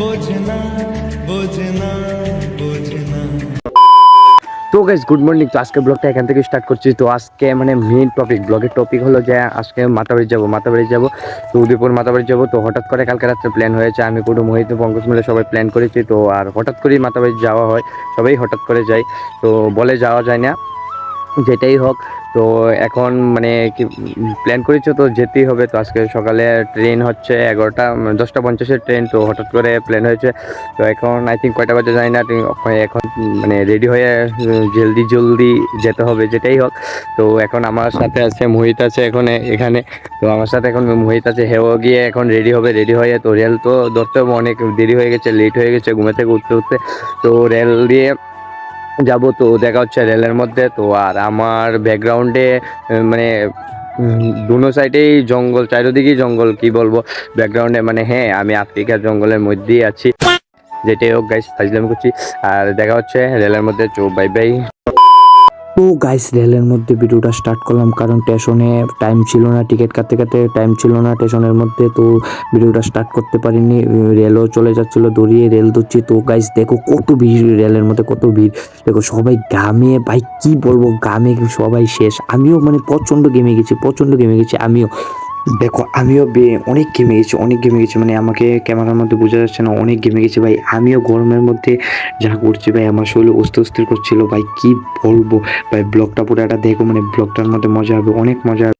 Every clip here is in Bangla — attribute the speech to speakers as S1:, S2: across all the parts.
S1: বোঝনা বোঝনা বোঝনা।
S2: তো গাইস গুড মর্নিং। তো আজকে ব্লগটা এখান থেকে স্টার্ট করছি। তো আজকে মানে মেইন ব্লগের টপিক হলো যে আজকে মাতাবাড়ি যাব। তো উদয়পুর মাতাবাড়ি যাব। তো হঠাৎ করে কালকে রাত্রে প্ল্যান হয়েছে, আমি কুটু মোহিত পঙ্কজ মিলে সবাই প্ল্যান করেছি। তো আর হঠাৎ করেই মাতাবাড়ি যাওয়া হয়, সবাই হঠাৎ করে যায়, তো বলে যাওয়া যায় না, যেটাই হোক। তো এখন মানে কি প্ল্যান করেছো, তো যেতেই হবে। তো আজকে সকালে ট্রেন হচ্ছে 10টা 50-এর ট্রেন। তো হঠাৎ করে প্ল্যান হয়েছে। তো এখন আই থিঙ্ক কয়টা বাজে জানি না, এখন মানে রেডি হয়ে জলদি যেতে হবে, যেটাই হোক। তো এখন আমার সাথে আছে মোহিত আছে এখানে। তো আমার সাথে এখন মোহিত আছে, হেও গিয়ে এখন রেডি হয়ে তো রেল তো ধরতে হবে, অনেক দেরি হয়ে গেছে, লেট হয়ে গেছে ঘুমে থেকে উঠতে। তো রেল দিয়ে যাবো। তো দেখা হচ্ছে রেলের মধ্যে। তো আর আমার ব্যাকগ্রাউন্ডে মানে দুনো সাইডেই জঙ্গল, চারিদিকেই জঙ্গল, কি বলবো ব্যাকগ্রাউন্ডে, মানে হ্যাঁ আমি আফ্রিকার জঙ্গলের মধ্যেই আছি, যেটাই হোক গাইস ফাজলামি করছি। আর দেখা হচ্ছে রেলের মধ্যে। চো বাই বাই। তো গাইস রেলের মধ্যে ভিডিওটা স্টার্ট করলাম, কারণ স্টেশনে টাইম ছিল না, টিকিট কাটতে টাইম ছিল না স্টেশনের মধ্যে। তো ভিডিওটা স্টার্ট করতে পারিনি, রেলও চলে যাচ্ছিল, দৌড়িয়ে রেল ধরছি। তো গাইস দেখো কত ভিড় রেলের মধ্যে, কত ভিড় দেখো, সবাই ঘামে ভাই, কি বলবো, ঘামে সবাই শেষ। আমিও মানে প্রচন্ড ঘেমে গেছি আমিও। দেখো আমিও অনেক ঘেমে গেছি, মানে আমাকে ক্যামেরার মধ্যে বোঝা যাচ্ছে না, অনেক ঘেমে গেছি ভাই। আমিও গরমের মধ্যে যা করছি ভাই, আমার শরীর অস্থির করছিল ভাই, কি বলবো ভাই। ব্লগটা পুরোটা দেখো, মানে ব্লগটার মধ্যে মজা হবে, অনেক মজা হবে।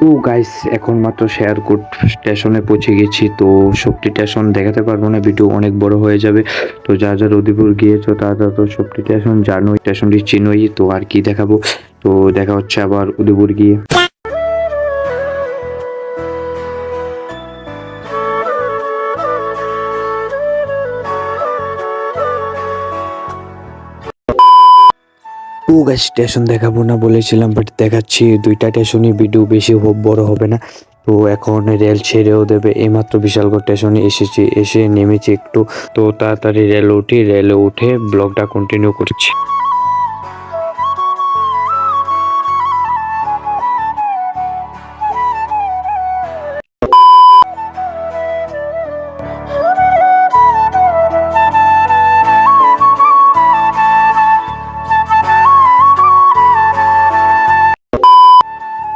S2: তো গাইস এখন মাত্র শেয়ারকোট স্টেশনে পৌঁছে গেছি। তো সবটি স্টেশন দেখাতে পারবো না, ভিডিও অনেক বড় হয়ে যাবে। তো যারা উদয়পুর গিয়েছো তারা তো সবটি স্টেশন জানোই, স্টেশনটি চিনোই, তো আর কি দেখাবো। তো দেখা হচ্ছে আবার উদয়পুর গিয়ে। তো গাইস স্টেশন দেখাবো না বলেছিলাম, বাট দেখাচ্ছি, দুইটা স্টেশনই ভিডিও বেশি বড় হবে না। তো এখন রেল ছেড়েও দেবে, এইমাত্র বিশালগড় স্টেশনে এসে নেমেছি একটু। তো তাড়াতাড়ি রেলে উঠে ব্লগটা কন্টিনিউ করছি।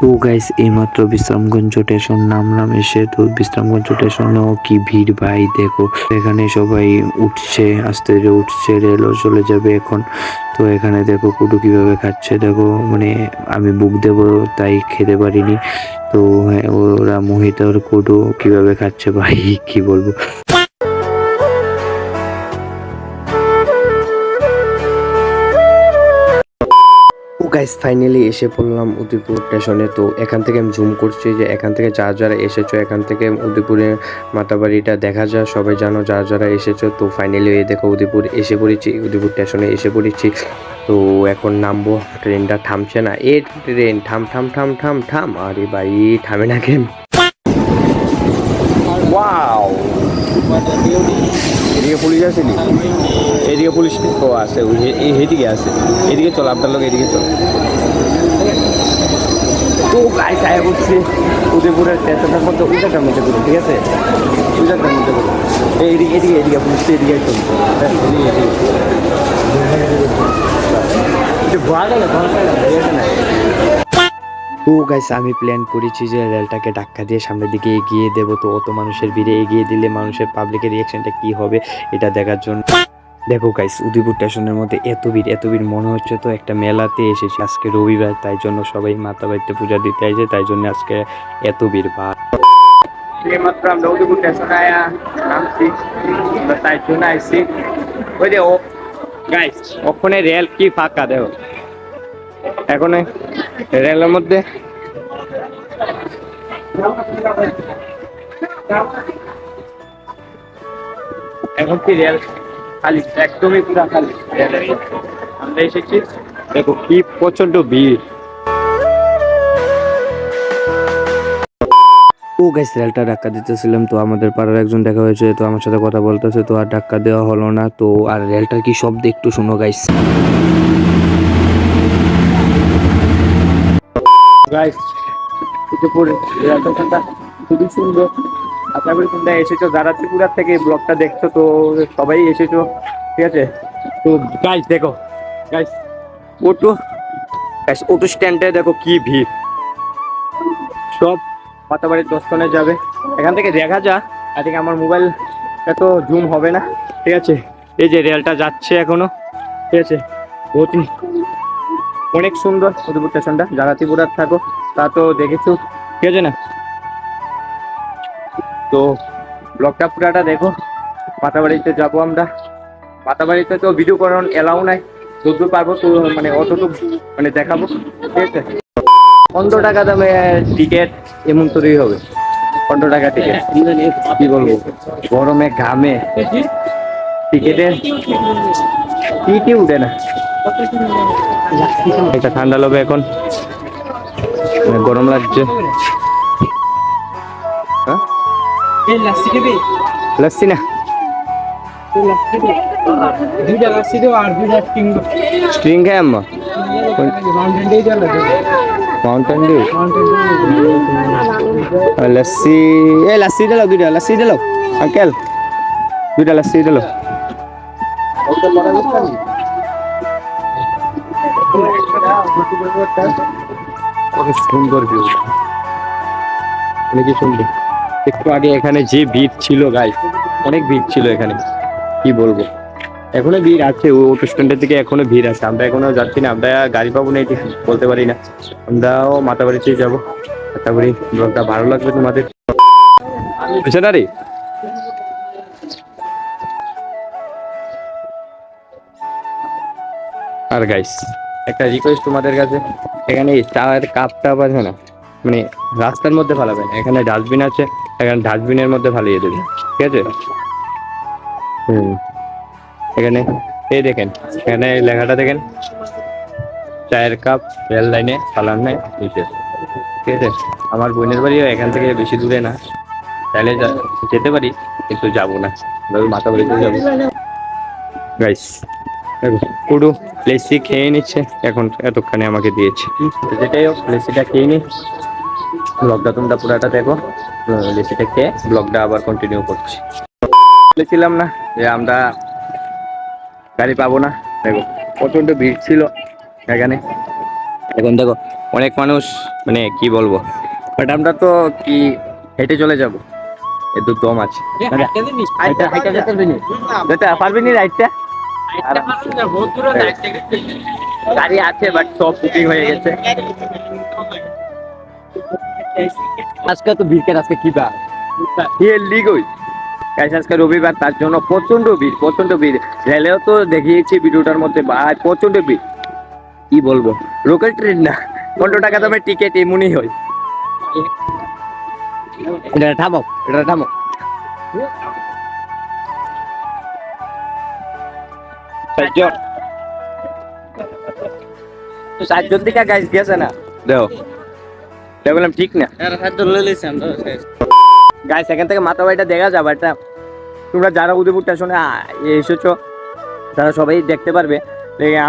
S2: তো গাইস এইমাত্র বিশ্রামগঞ্জ স্টেশন নামলাম এসে। তো বিশ্রামগঞ্জ স্টেশনেও কি ভিড় ভাই, দেখো এখানে সবাই উঠছে, আস্তে ধীরে উঠছে, রেলও চলে যাবে এখন। তো এখানে দেখো কুটু কিভাবে খাচ্ছে, দেখো মানে আমি বুক দেবো তাই খেতে পারিনি। তো হ্যাঁ, ওরা মোহিত আর কুটু কিভাবে খাচ্ছে ভাই, কি বলবো। ও গাইস ফাইনালি এসে পড়লাম উদয়পুর স্টেশনে। তো এখান থেকে আমি জুম করছি, যে এখান থেকে যারা যারা এসেছো, এখান থেকে উদয়পুরে মাতাবাড়িটা দেখা যায়, সবাই জানো যারা যারা এসেছো। তো ফাইনালি এই দেখো উদয়পুর এসে পড়েছি, উদয়পুর স্টেশনে এসে পড়েছি। তো এখন নামবো, ট্রেনটা থামছে না, এ ট্রেন থাম থাম থাম থাম থাম, আরে ভাই থামে না কেন। ওয়াও, এদিকে পুলিশ আসেনি, এদিকে পুলিশ ও আছে, এইদিকে আছে, এদিকে চল, আপনার লোক এদিকে চল। তো গাইস আয়া করছি উদয়পুরের স্টেশনের মধ্যে, উজাটার মধ্যে করুন, ঠিক আছে, উজাটার মধ্যে করুন। এদিকে পুলিশ তো এদিকে চল। তো গাইস আমি প্ল্যান করেছি যে রেলটাকে ধাক্কা দিয়ে সামনের দিকে এগিয়ে দেবো। তো অত মানুষের ভিড়ে এগিয়ে দিলে মানুষের পাবলিকের রিয়াকশনটা কি হবে এটা দেখার জন্য। দেখো গাইস উদয়পুর স্টেশনের মধ্যে এত ভিড় মনে হচ্ছে তো একটা মেলাতে এসেছি। আজকে রবিবার, তাই জন্য সবাই মাতা বাড়িতে পূজা দিতে আসে, তাই জন্য আজকে এত ভিড় ভাড়। এইমাত্র আমরা উদয়পুর স্টেশনে নামছি, তাই জন্য আইসি। ওই যে ও গাইস ওখানে রেল কি ফাঁকা, দেখো এখন রেলের মধ্যে এখন কি রেল খালি, একদমই পুরা খালি রেলের মধ্যে। আমরা এসেছি, দেখো কি প্রচন্ড ভিড়। ও গাইস রেলটা ধাক্কা দিতেছিলাম, তো আমাদের পাড়ার একজন দেখা হয়েছে, তো আমার সাথে কথা বলতেছে, তো আর ধাক্কা দেওয়া হলো না। তো আর রেলটার কি শব্দ একটু শুনো গাইস। গাইস উদয়পুর রেল স্টেশনটা খুবই সুন্দর, আশা করি তোমরা এসেছো যারা ত্রিপুরার থেকে এই ব্লগটা দেখছো, তো সবাই এসেছো, ঠিক আছে। তো গাইস দেখো, গাইস অটো, গাইস অটো স্ট্যান্ডে দেখো কি ভিড়, সব মাতাবাড়ির দর্শনে যাবে। এখান থেকে দেখা যা, আই থিঙ্ক আমার মোবাইল এত জুম হবে না, ঠিক আছে। এই যে রেলটা যাচ্ছে এখনো, ঠিক আছে, বহুত অনেক সুন্দর উদয়পুর স্টেশনটা। যারা ত্রিপুরার থাকো তা তো দেখেছো, ঠিক আছে না। তো ব্লগটা পুরাটা দেখো। মাতাবাড়িতে যাবো আমরা, মাতাবাড়িতে তো ভিডিও করার এলাও নাই, যতদূর পারবো তো মানে অতটুকু মানে দেখাবো, ঠিক আছে। 15 টাকা দামে টিকিট এমন তৈরি হবে, 15 টাকা টিকিট, কি বলবো, গরমে ঘামে টিকিটের টিটি উঠে না। এটা ঠান্ডা লাগবে এখন, মানে গরম লাগছে। হ্যাঁ লস্যি না,
S3: দুইটা লাসি দেবো আর দুইটা
S2: স্ট্রিং খাই আম্মা, মাউন্টেন ডিউ, লস্যি, এ লস্যি দিলো, দুইটা লস্যি দিলো আঙ্কেল, দুইটা লস্যি দিলো। কত সুন্দর ভিউ, অনেকই সুন্দর। একটু আগে এখানে যে ভিড় ছিল গাইস, অনেক ভিড় ছিল এখানে, কি বলবো। এখনো ভিড় আছে, অটো স্ট্যান্ডের দিকে এখনো ভিড় আছে। আমরা এখনো যাচ্ছি না, আমরা গাড়ি পাবো না এটি বলতে পারি না। আমরাও মাতাবাড়িতেই যাবো। আশা করি ব্লগটা ভালো লাগবে তোমাদের, বুঝছে না রে। আর গাইস একটা রিকোয়েস্ট তোমাদের কাছে, এখানে চায়ের কাপ টাপ আছে না, মানে রাস্তার মধ্যে ফালাবে না, এখানে ডাস্টবিন আছে, এখানে ডাস্টবিনের মধ্যে ফালিয়ে দেবে, ঠিক আছে। এখানে এই দেখেন, এখানে লেখাটা দেখেন, চায়ের কাপ রেল লাইনে ফালান নাই নিচে, ঠিক আছে। আমার বোনের বাড়িও এখান থেকে বেশি দূরে না, চাইলে যেতে পারি কিন্তু যাবো না, মাতাবাড়িতে যাবো। গাইস পুরো লেসি খেয়ে নিচ্ছে এখন, এতক্ষণে আমাকে দিয়েছে। যেটাই হোক লেসিটা খেয়ে নি, ব্লগটা তোমরা পুরাটা দেখো, লেসিটা খেয়ে ব্লগটা আবার কন্টিনিউ করছি। বলেছিলাম না যে আমরা গাড়ি পাবো না, দেখো প্রচন্ড ভিড় ছিল এখানে। এখন দেখো অনেক মানুষ, মানে কি বলবো, বাট আমরা তো কি হেঁটে চলে যাবো, একটু দম আছে। পারবি নি রাইডটা, গাড়ি আছে বাট সব বুকিং হয়ে গেছে। আজকে তো ভিড়, আজকে কি বার, লিগই গাইস, আজকে রবিবার, তার জন্য প্রচন্ড ভিড়, প্রচন্ড ভিড়। রেলেও তো দেখিয়েছি ভিডিওটার মধ্যে, ভাই প্রচন্ড ভিড়, কি বলবো। লোকাল ট্রেন না, 15 টাকা দামের টিকিট এমনই হয়। এটা থামো, এটা থামো। চারজন থেকে গাইস গেছে না, দেখো বললাম ঠিক না গাইস। এখান থেকে মাতাবাড়িটা দেখা যাবে, এটা তোমরা যারা উদয়পুর স্টেশনে এসেছো তারা সবাই দেখতে পারবে।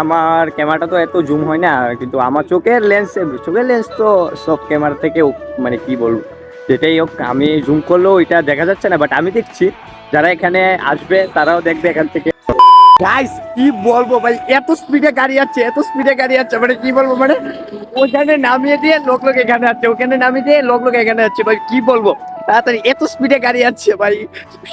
S2: আমার ক্যামেরাটা তো এত জুম হয় না, কিন্তু আমার চোখের লেন্স তো সব ক্যামেরা থেকে মানে কি বলবো, যেটাই হোক আমি জুম করলেও এটা দেখা যাচ্ছে না, বাট আমি দেখছি যারা এখানে আসবে তারাও দেখবে এখান থেকে। গাইস কি বলবো ভাই, এত স্পিডে গাড়ি যাচ্ছে, এত স্পিডে গাড়ি যাচ্ছে, মানে কি বলবো, মানে ওখানে নামিয়ে দিয়ে লোক এখানে যাচ্ছে, ওখানে নামিয়ে দিয়ে লোক এখানে যাচ্ছে, ভাই কি বলবো, তাড়াতাড়ি এত স্পিডে গাড়ি যাচ্ছে ভাই।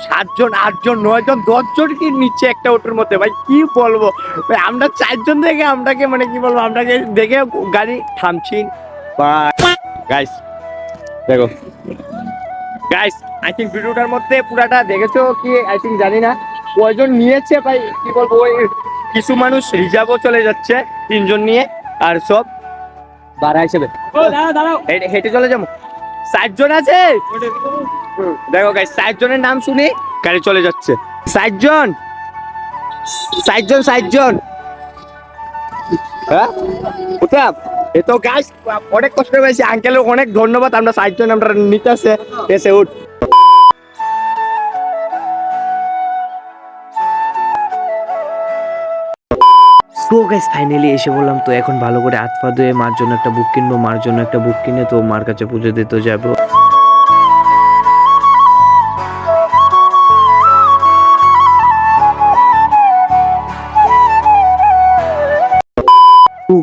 S2: 7 জন 8 জন 9 জন 10 জন কি নিচ্ছে একটা অটোর মধ্যে, ভাই কি বলবো ভাই। আমরা 4 জন দেখে আমরাকে মানে কি বলবো, আমরাকে দেখে গাড়ি থামছি বা। গাইস দেখো, গাইস আই থিঙ্ক ভিডিওটার মধ্যে পুরাটা দেখেছো কি আই থিঙ্ক জানি না, কয়জন নিয়েছে ভাই কি বলবো। ওই কিছু মানুষ রিজার্ভও চলে যাচ্ছে 3 জন নিয়ে, আর সব ভাড়া হিসেবে হেঁটে চলে যাবো। 60 জন আছে, দেখো গাইস 60 জনের নাম শুনি গাড়ি চলে যাচ্ছে। 60 জন, 60 জন, 60 জন, হ্যাঁ উঠাম। এ তো গাইস অনেক কষ্ট পেয়েছি, আঙ্কেলের অনেক ধন্যবাদ, আমরা 60 জন আমরা নিতে আসে এসে উঠ।
S4: সো গাইস ফাইনালি এসে বললাম, তো এখন ভালো করে হাত পা ধুয়ে মার জন্য একটা বুক কিনবো, মার জন্য একটা বুক কিনে তো মার কাছে পুজো দিতে যাবো।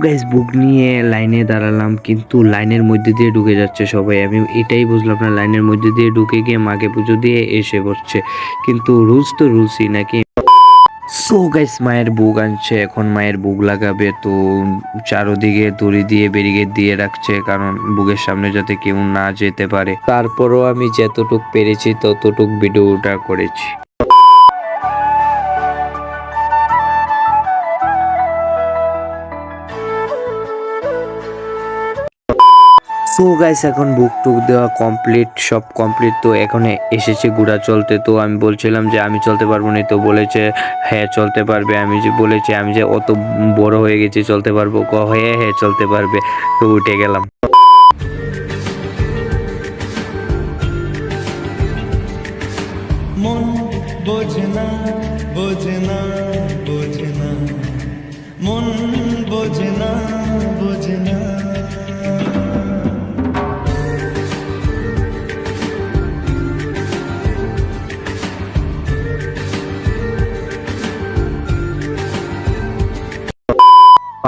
S4: গাইস বুক নিয়ে লাইনে দাঁড়ালাম, কিন্তু লাইনের মধ্যে দিয়ে ঢুকে যাচ্ছে সবাই। আমি এটাই বুঝলাম না, লাইনের মধ্যে দিয়ে ঢুকে গিয়ে মাকে পুজো দিয়ে এসে পড়ছে, কিন্তু রুলস তো রুলসই নাকি। সো গাইস মায়ের বুক আনছে, এখন মায়ের বুক লাগাবে। তো চারোদিকে দড়ি দিয়ে ব্যারিকেড দিয়ে রাখছে, কারণ বুকের সামনে যাতে কেউ না যেতে পারে। তারপরও আমি যতটুক পেরেছি ততটুক ভিডিওটা করেছি। সো গাইস এখন বুক টুক দেওয়া কমপ্লিট, সব কমপ্লিট। তো এখন এসেছে ঘোড়া চলতে। তো আমি বলছিলাম যে আমি চলতে পারবো না, তো বলেছে হ্যাঁ চলতে পারবে। আমি যে বলেছি আমি যে অত বড় হয়ে গেছি চলতে পারবো, হ্যাঁ হ্যাঁ চলতে পারবে। তো উঠে গেলাম।
S1: মন বোঝে না বোঝে না বোঝে না, মন বোঝে না বোঝে না।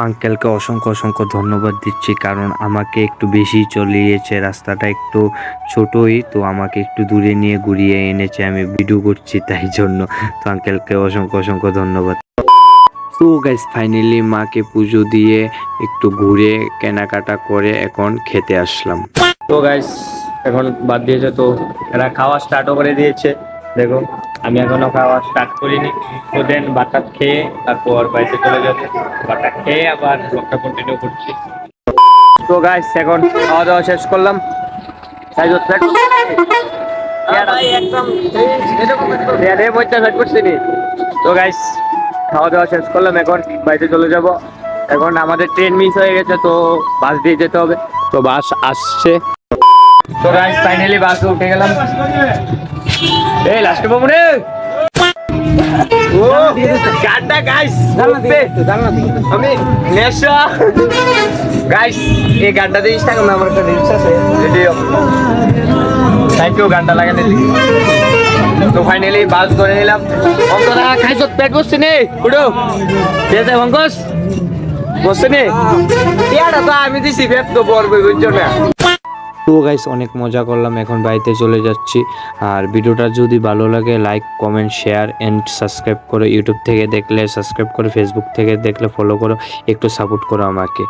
S4: আঙ্কেলকে অসংখ্য অসংখ্য ধন্যবাদ দিচ্ছি, কারণ আমাকে একটু বেশি চলিয়েছে। রাস্তাটা একটু ছোটই, তো আমাকে একটু দূরে নিয়ে ঘুরিয়ে এনেছে। আমি ভিডিও করছি তাই জন্য। তো আঙ্কেলকে অসংখ্য অসংখ্য ধন্যবাদ। তো গাইস ফাইনালি মাকে পুজো দিয়ে একটু ঘুরে কেনাকাটা করে এখন খেতে আসলাম।
S2: তো গাইস এখন বাদ দিয়েছে, তো এরা খাওয়া স্টার্টও করে দিয়েছে। দেখো আমি এখনো খাওয়া স্টার্ট করিনি। তো দেন বাটা খেয়ে তারপর বাড়িতে চলে যাবো। বাটা খেয়ে আবার ব্লগটা কন্টিনিউ করছি। তো গাইস এখন খাওয়া দাওয়া শেষ করলাম। তাই তো তো গাইস খাওয়া দাওয়া শেষ করলাম, এখন বাড়িতে চলে যাব। এখন আমাদের ট্রেন মিস হয়ে গেছে, তো বাস দিয়ে যেতে হবে। তো বাস আসছে। তো গাইস ফাইনালি বাসে উঠে গেলাম। এই লাস্টে বাবু রে, ও গাড়টা গাইস আমি নেশা গাইস, এই গানটা দিয়ে ইনস্টাগ্রামে আমার একটা রিলস আছে, ভিডিও। থ্যাংক ইউ গানটা লাগালে। তো ফাইনালি বাস ধরে নিলাম। অঙ্করা খাইছ পেট বসছে নে কুড়ো যেতে অঙ্কস বসছে নে ইয়াটা তো আমি দিছি পেট তো বলবো বুঝছো না।
S4: তো গাইস অনেক মজা করলাম, এখন বাড়িতে চলে যাচ্ছি। আর ভিডিওটা যদি ভালো লাগে like comment share and subscribe করো। ইউটিউব থেকে দেখলে সাবস্ক্রাইব করো, ফেসবুক থেকে দেখলে ফলো করো, একটু সাপোর্ট করো আমাকে।